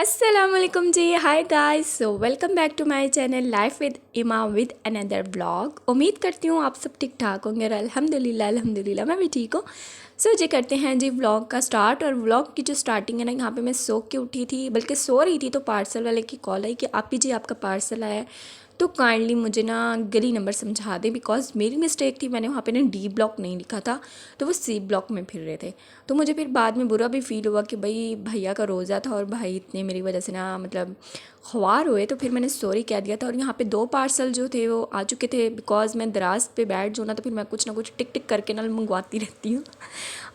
अस्सलामुअलैकुम जी। Hi guys, so welcome back to my channel life with Ima with another blog. उम्मीद करती हूँ आप सब ठीक ठाक होंगे और अल्हम्दुलिल्लाह मैं भी ठीक हूँ। सो जी करते हैं जी व्लॉग का स्टार्ट। और व्लॉग की जो स्टार्टिंग है ना, यहाँ पे मैं सो के उठी थी, बल्कि सो रही थी तो पार्सल वाले की कॉल आई कि आप ही जी आपका पार्सल आया है, तो काइंडली मुझे ना गली नंबर समझा दें, बिकॉज मेरी मिस्टेक थी। मैंने वहाँ पे ना डी ब्लॉक नहीं लिखा था, तो वो सी ब्लॉक में फिर रहे थे। तो मुझे फिर बाद में बुरा भी फील हुआ कि भाई भैया का रोज़ा था और भाई इतने मेरी वजह से ना मतलब ख्वार हुए। तो फिर मैंने सॉरी कह दिया था। और यहाँ पे 2 पार्सल जो थे वो आ चुके थे, बिकॉज मैं दराज पे बैठ जाऊँ ना तो फिर मैं कुछ ना कुछ टिक टिक करके ना मंगवाती रहती हूँ।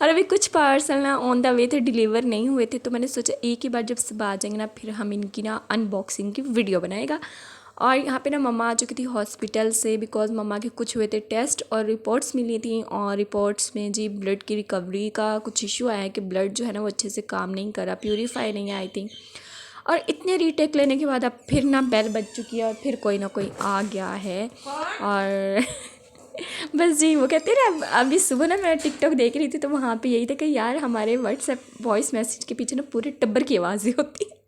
और अभी कुछ पार्सल ना ऑन द वे थे, डिलीवर नहीं हुए थे, तो मैंने सोचा एक ही बार जब सब आ जाएंगे ना फिर हम इनकी ना अनबॉक्सिंग की वीडियो बनाएगा। और यहाँ पे ना मम्मा आ चुकी थी हॉस्पिटल से, बिकॉज मम्मा के कुछ हुए थे टेस्ट और रिपोर्ट्स मिली थी। और रिपोर्ट्स में जी ब्लड की रिकवरी का कुछ इशू आया है कि ब्लड जो है ना वो अच्छे से काम नहीं कर रहा, प्यूरीफाई नहीं है आई थिंक। और इतने रीटेक लेने के बाद अब फिर ना बेल बज चुकी है और फिर कोई ना कोई आ गया है। और बस जी वो कहते हैं ना, अभी सुबह ना मैं टिकटॉक देख रही थी तो वहाँ पे यही था कि यार हमारे व्हाट्सएप वॉइस मैसेज के पीछे ना पूरे टब्बर की आवाज़ें होती हैं।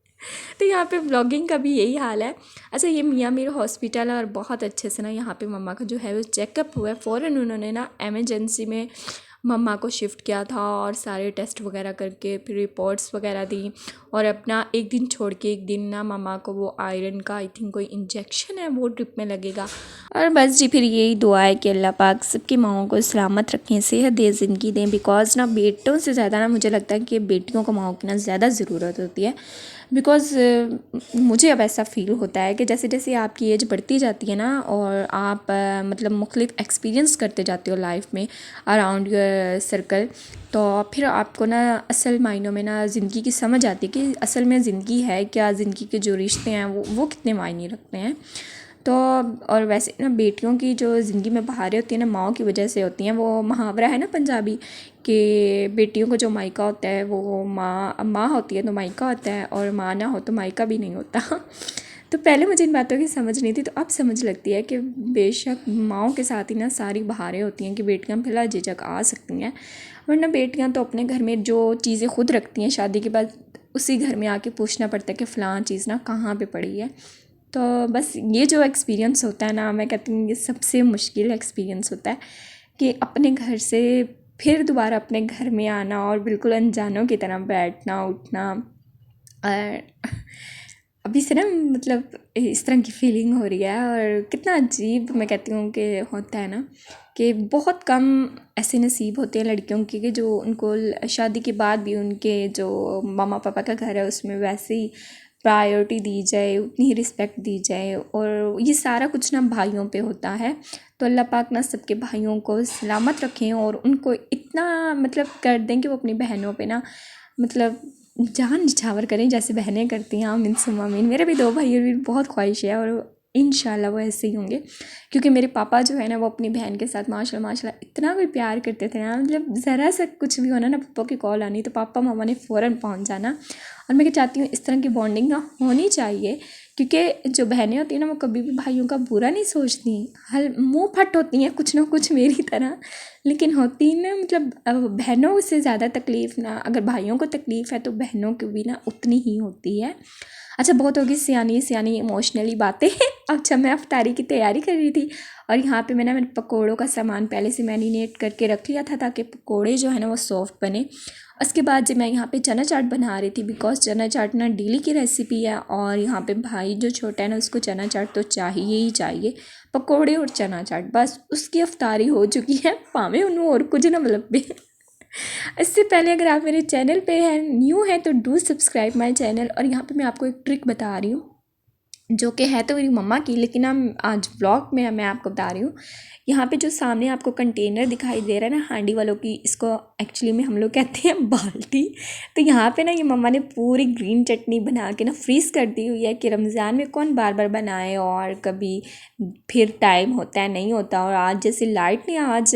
तो यहाँ पे ब्लॉगिंग का भी यही हाल है। अच्छा, ये मियाँ मीर हॉस्पिटल है और बहुत अच्छे से ना यहाँ पे मम्मा का जो है वो चेकअप हुआ है। फ़ौरन उन्होंने ना एमरजेंसी में मम्मा को शिफ्ट किया था और सारे टेस्ट वगैरह करके फिर रिपोर्ट्स वगैरह दी। और अपना एक दिन छोड़ के एक दिन ना मम्मा को वो आयरन का आई थिंक कोई इंजेक्शन है वो ड्रिप में लगेगा। और बस जी फिर यही दुआ है कि अल्लाह पाक सबकी माओं को सलामत रखें, सेहत दे, ज़िंदगी दें। बिकॉज़ ना बेटों से ज़्यादा ना मुझे लगता है कि बेटियों को माओं की ना ज़्यादा ज़रूरत होती है। बिकॉज़ मुझे अब ऐसा फ़ील होता है कि जैसे जैसे आपकी एज बढ़ती जाती है ना और आप मतलब मुख्तलिफ़ एक्सपीरियंस करते जाते हो लाइफ में अराउंड योर सर्कल, तो फिर आपको ना असल मायनों में ना ज़िंदगी की समझ आती है कि असल में ज़िंदगी है क्या, ज़िंदगी के जो रिश्ते हैं वो कितने मायने रखते हैं। तो और वैसे ना बेटियों की जो ज़िंदगी में बहारें होती हैं ना माओं की वजह से होती हैं। वो मुहावरा है ना पंजाबी कि बेटियों को जो मायका होता है वो माँ होती है तो मायका होता है, और माँ ना हो तो मायका भी नहीं होता। तो पहले मुझे इन बातों की समझ नहीं थी, तो अब समझ लगती है कि बेशक माओं के साथ ही ना सारी बहारें होती हैं कि बेटियां भला झिझक आ सकती हैं, वरना बेटियां तो अपने घर में जो चीज़ें खुद रखती हैं शादी के बाद उसी घर में आके पूछना पड़ता है कि फ़लाँ चीज़ ना कहाँ पे पड़ी है। तो बस ये जो एक्सपीरियंस होता है ना, मैं कहती हूँ ये सबसे मुश्किल एक्सपीरियंस होता है कि अपने घर से फिर दोबारा अपने घर में आना और बिल्कुल अनजानों की तरह बैठना उठना। और अभी से ना मतलब इस तरह की फीलिंग हो रही है। और कितना अजीब मैं कहती हूँ कि होता है ना कि बहुत कम ऐसे नसीब होते हैं लड़कियों के कि जो उनको शादी के बाद भी उनके जो मामा पापा का घर है उसमें वैसे ही प्रायोरिटी दी जाए, उतनी ही रिस्पेक्ट दी जाए। और ये सारा कुछ ना भाइयों पे होता है। तो अल्लाह पाक ना सबके भाइयों को सलामत रखें और उनको इतना मतलब कर दें कि वो अपनी बहनों पे ना मतलब जान निछावर करें जैसे बहनें करती हैं। आमीन सुम्मा आमीन। मेरे भी 2 भाई और भी बहुत ख्वाहिश है और इंशाल्लाह वो ऐसे ही होंगे, क्योंकि मेरे पापा जो है ना वो अपनी बहन के साथ माशाल्लाह इतना कोई प्यार करते थे ना, मतलब ज़रा सा कुछ भी होना ना पापा की कॉल आनी तो पापा मामा ने फ़ौरन पहुंच जाना। और मैं चाहती हूँ इस तरह की बॉन्डिंग ना होनी चाहिए, क्योंकि जो बहनें होती हैं ना वो कभी भी भाइयों का बुरा नहीं सोचती। हल मुँह फट होती हैं कुछ ना कुछ मेरी तरह, लेकिन होती ना मतलब बहनों से ज़्यादा तकलीफ़ ना अगर भाइयों को तकलीफ़ है तो बहनों की भी ना उतनी ही होती है। अच्छा, बहुत होगी सियानी सियानी इमोशनली बातें। अच्छा, मैं अफ्तारी की तैयारी कर रही थी और यहाँ पे मैंने पकौड़ों का सामान पहले से मैरिनेट करके रख लिया था ताकि पकौड़े जो है ना वो सॉफ्ट बने। उसके बाद जब मैं यहाँ पे चना चाट बना रही थी, बिकॉज चना चाट ना डेली की रेसिपी है और यहाँ पे भाई जो छोटा है ना उसको चना चाट तो चाहिए ही चाहिए। पकौड़े और चना चाट बस उसकी अफ्तारी हो चुकी है, पावे उन्होंने और कुछ ना मतलब भी। इससे पहले अगर आप मेरे चैनल पे हैं, न्यू है, तो डू सब्सक्राइब माय चैनल। और यहाँ पे मैं आपको एक ट्रिक बता रही हूँ जो कि है तो मेरी मम्मा की, लेकिन हम आज व्लॉग में मैं आपको बता रही हूँ। यहाँ पे जो सामने आपको कंटेनर दिखाई दे रहा है ना हांडी वालों की, इसको एक्चुअली में हम लोग कहते हैं बाल्टी। तो यहाँ पे ना ये मम्मा ने पूरी ग्रीन चटनी बना के ना फ्रीज़ कर दी हुई है कि रमज़ान में कौन बार बार बनाए, और कभी फिर टाइम होता है नहीं होता। और आज जैसे लाइट ने आज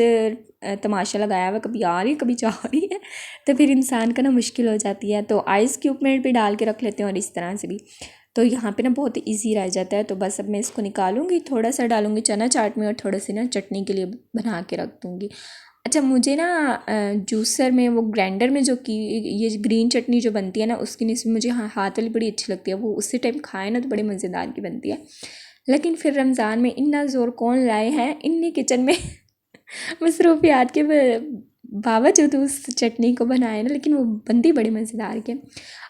तमाशा लगाया हुआ, कभी आ रही है कभी जा रही है, तो फिर इंसान का ना मुश्किल हो जाती है। तो आइस क्यूब में भी डाल के रख लेते हैं और इस तरह से भी। तो यहाँ पे ना बहुत इजी रह जाता है। तो बस अब मैं इसको निकालूंगी, थोड़ा सा डालूंगी चना चाट में और थोड़ा सी ना चटनी के लिए बना के रख दूँगी। अच्छा मुझे ना जूसर में वो ग्राइंडर में जो की ये ग्रीन चटनी जो बनती है ना उसकी नस्बत मुझे हाथ वाली बड़ी अच्छी लगती है। वो उसी टाइम खाए ना तो बड़ी मज़ेदार की बनती है। लेकिन फिर रमज़ान में इतना ज़ोर कौन लाए हैं इन्हीं किचन में मसरूफियात के बावजूद उस चटनी को बनाए ना, लेकिन वो बनती बड़ी मज़ेदार के।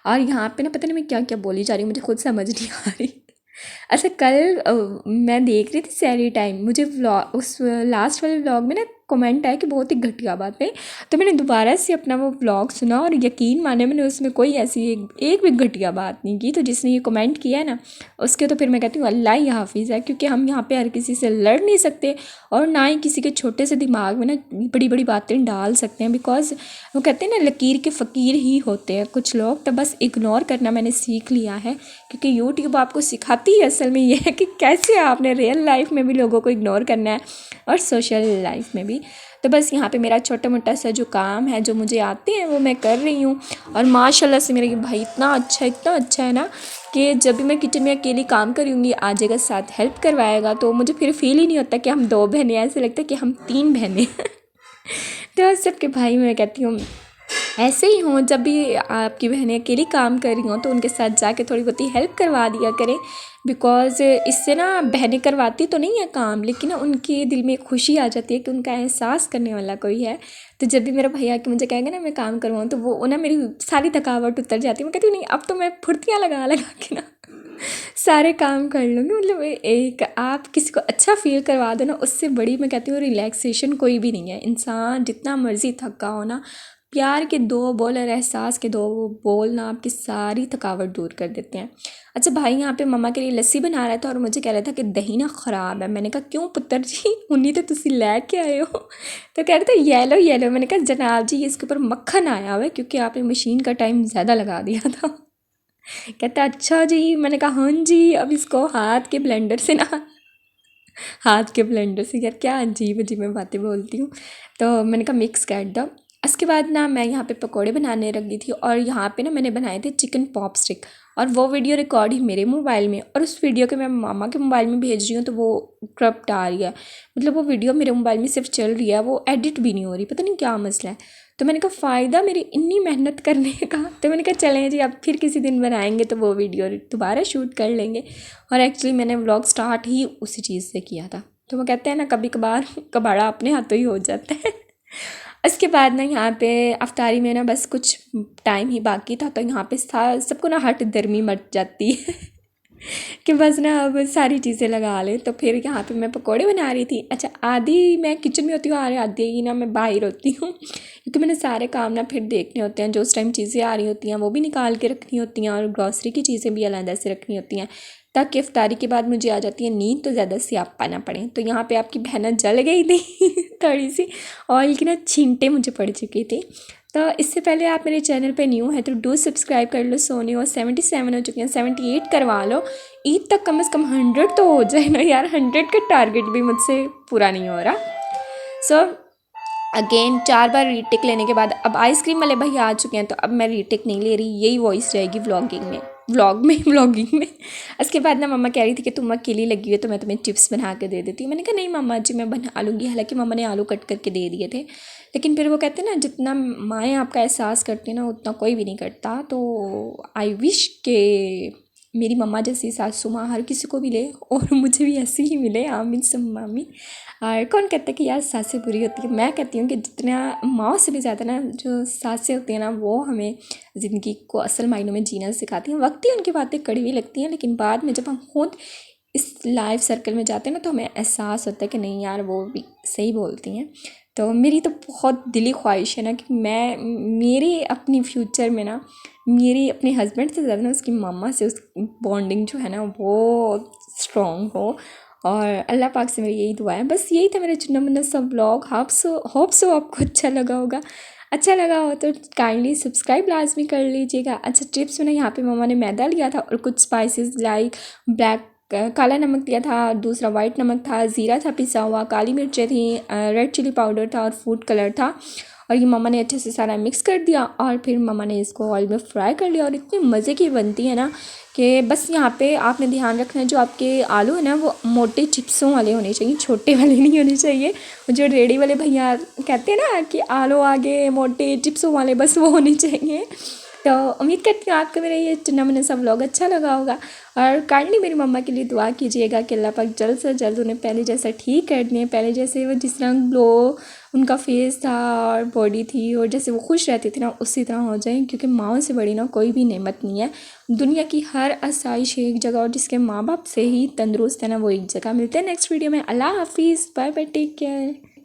और यहाँ पे ना पता नहीं मैं क्या क्या बोली जा रही हूँ, मुझे खुद समझ नहीं आ रही। अच्छा कल मैं देख रही थी सैरी टाइम, मुझे व्लॉग उस लास्ट वाले व्लॉग में ना कमेंट आया कि बहुत ही घटिया बात है। तो मैंने दोबारा से अपना वो व्लॉग सुना और यकीन माने मैंने उसमें कोई ऐसी एक भी घटिया बात नहीं की। तो जिसने ये कमेंट किया है ना उसके तो फिर मैं कहती हूँ अल्लाह ही हाफिज़ है, क्योंकि हम यहाँ पे हर किसी से लड़ नहीं सकते और ना ही किसी के छोटे से दिमाग में ना बड़ी बड़ी बातें डाल सकते हैं। बिकॉज वो कहते हैं ना लकीर के फ़कीर ही होते हैं कुछ लोग। तो बस इग्नोर करना मैंने सीख लिया है, क्योंकि यूट्यूब आपको सिखाती है असल में ये है कि कैसे आपने रियल लाइफ में भी लोगों को इग्नोर करना है और सोशल लाइफ में भी। तो बस यहाँ पे मेरा छोटा मोटा सा जो काम है जो मुझे आते हैं वो मैं कर रही हूँ। और माशाल्लाह से मेरा ये भाई इतना अच्छा है ना कि जब भी मैं किचन में अकेली काम कर रही हूँगी आ जाएगा साथ हेल्प करवाएगा। तो मुझे फिर फील ही नहीं होता कि हम 2 बहनें, ऐसे लगता है कि हम 3 बहनें। तो सबके भाई मैं कहती हूँ ऐसे ही हों, जब भी आपकी बहनें अकेली काम कर रही हों तो उनके साथ जाके थोड़ी बहुत ही हेल्प करवा दिया करें। बिकॉज़ इससे ना बहनें करवाती तो नहीं है काम, लेकिन ना उनके दिल में खुशी आ जाती है कि उनका एहसास करने वाला कोई है। तो जब भी मेरा भैया आके मुझे कहेगा ना मैं काम करवाऊँ तो वो ना मेरी सारी थकावट उतर जाती है। मैं कहती हूँ नहीं अब तो मैं फुर्तियाँ लगा लगा के ना सारे काम कर लूँगी। मतलब एक आप किसी को अच्छा फ़ील करवा दो ना उससे बड़ी मैं कहती हूँ रिलैक्सेशन कोई भी नहीं है। इंसान जितना मर्ज़ी थका हो ना, प्यार के 2 बोल और एहसास के 2 बोल ना आपकी सारी थकावट दूर कर देते हैं। अच्छा भाई यहाँ पे मम्मा के लिए लस्सी बना रहा था और मुझे कह रहा था कि दही ना ख़राब है। मैंने कहा क्यों पुत्र जी उन्हीं तो तुसी लैके आए हो। तो कह रहे थे येलो। मैंने कहा जनाब जी इसके ऊपर मक्खन आया हुआ है क्योंकि आपने मशीन का टाइम ज़्यादा लगा दिया था। कहता अच्छा जी। मैंने कहा हाँ जी, अब इसको हाथ के ब्लेंडर से यार क्या अजीब अजीब मैं बातें बोलती हूँ। तो मैंने कहा मिक्स कर दो। उसके बाद ना मैं यहाँ पे पकोड़े बनाने लग गई थी और यहाँ पे ना मैंने बनाए थे चिकन पॉप स्टिक। और वो वीडियो रिकॉर्ड ही मेरे मोबाइल में और उस वीडियो के मैं मामा के मोबाइल में भेज रही हूँ तो वो करप्ट आ रही है। मतलब वो वीडियो मेरे मोबाइल में सिर्फ चल रही है, वो एडिट भी नहीं हो रही, पता नहीं क्या मसला है। तो मैंने कहा फ़ायदा मेरी इतनी मेहनत करने का। तो मैंने कहा चलें जी अब फिर किसी दिन बनाएंगे तो वो वीडियो दोबारा शूट कर लेंगे। और एक्चुअली मैंने व्लॉग स्टार्ट ही उसी चीज़ से किया था। तो वो कहते हैं ना कभी कभार कबाड़ा अपने हाथों ही हो जाता है। इसके बाद ना यहाँ पे अफ्तारी में ना बस कुछ टाइम ही बाकी था तो यहाँ पे सबको ना हट दर्मी मच जाती है कि बस ना अब सारी चीज़ें लगा ले। तो फिर यहाँ पे मैं पकोड़े बना रही थी। अच्छा आधी मैं किचन में होती हूँ और आधी ही ना मैं बाहर होती हूँ क्योंकि मैंने सारे काम ना फिर देखने होते हैं। जो उस टाइम चीज़ें आ रही होती हैं वो भी निकाल के रखनी होती हैं और ग्रॉसरी की चीज़ें भी अलग से रखनी होती हैं ताकि इफ्तारी के बाद मुझे आ जाती है नींद तो ज़्यादा स्यापा ना पड़े। तो यहाँ पे आपकी बहना जल गई थी थोड़ी सी ऑयल की ना छींटे मुझे पड़ चुकी थी। तो इससे पहले आप मेरे चैनल पे न्यू है तो डू सब्सक्राइब कर लो। सोने और 77 हो चुके हैं, 78 करवा लो। ईद तक कम से कम 100 तो हो जाए ना यार, 100 का टारगेट भी मुझसे पूरा नहीं हो रहा। सो अगेन 4 बार रीटेक लेने के बाद अब आइसक्रीम वाले भैया आ चुके हैं तो अब मैं रीटेक नहीं ले रही, यही वॉइस रहेगी व्लॉगिंग में। उसके बाद ना मम्मा कह रही थी कि तुम अकेली लगी हो तो मैं तुम्हें चिप्स बना के दे देती हूँ। मैंने कहा नहीं मम्मा जी मैं बना लूँगी। हालांकि मम्मा ने आलू कट करके दे दिए थे, लेकिन फिर वो कहते हैं ना जितना माएँ आपका एहसास करती हैं ना उतना कोई भी नहीं करता। तो आई विश के मेरी मम्मा जैसी सासू माँ हर किसी को मिले और मुझे भी ऐसी ही मिले, आमीन सुम्मा आमीन। और कौन कहता है कि यार सासें बुरी होती है। मैं कहती हूँ कि जितना माँ से भी ज़्यादा ना जो सासें होती हैं ना वो हमें ज़िंदगी को असल मायनों में जीना सिखाती हैं। वक्त ही उनकी बातें कड़वी लगती हैं, लेकिन बाद में जब हम खुद इस लाइफ सर्कल में जाते हैं ना तो हमें एहसास होता है कि नहीं यार वो भी सही बोलती हैं। तो मेरी तो बहुत दिली ख्वाहिश है ना कि मैं मेरी अपनी फ्यूचर में ना मेरी अपने हस्बैंड से ज़्यादा ना उसकी मामा से उस बॉन्डिंग जो है ना वो स्ट्रॉन्ग हो। और अल्लाह पाक से मेरी यही दुआ है। बस यही था मेरा चुना मुन्ना सब व्लॉग। होप सो आपको अच्छा लगा होगा। अच्छा लगा हो तो काइंडली सब्सक्राइब लाजमी कर लीजिएगा। अच्छा टिप्स में ना यहाँ पे मम्मा ने मैदा लिया था और कुछ स्पाइसेस लाइक ब्लैक काला नमक दिया था, दूसरा वाइट नमक था, ज़ीरा था पिसा हुआ, काली मिर्चें थी, रेड चिली पाउडर था और फूड कलर था और ये मम्मा ने अच्छे से सारा मिक्स कर दिया और फिर मम्मा ने इसको ऑयल में फ्राई कर लिया। और इतनी मज़े की बनती है ना कि बस यहाँ पे आपने ध्यान रखना है, जो आपके आलू है ना वो मोटे चिप्सों वाले होने चाहिए, छोटे वाले नहीं होने चाहिए। जो रेडी वाले भैया कहते हैं ना कि आलू आगे मोटे चिप्सों वाले, बस वो होने चाहिए। तो उम्मीद करती हूँ आपको मेरा ये चुना मुना सा व्लॉग अच्छा लगा होगा। और काइंडली मेरी मम्मा के लिए दुआ कीजिएगा कि अल्लाह पाक जल्द से जल्द उन्हें पहले जैसा ठीक कर दें, पहले जैसे वो जिस तरह ग्लो उनका फेस था और बॉडी थी और जैसे वो खुश रहती थी ना उसी तरह हो जाए, क्योंकि माँओं से बड़ी ना कोई भी नेमत नहीं है। दुनिया की हर आसाइश एक जगह और जिसके माँ बाप से ही तंदुरुस्त है ना वो एक जगह। मिलते हैं नेक्स्ट वीडियो में। अल्लाह हाफिज़, बाय बाय, टेक केयर।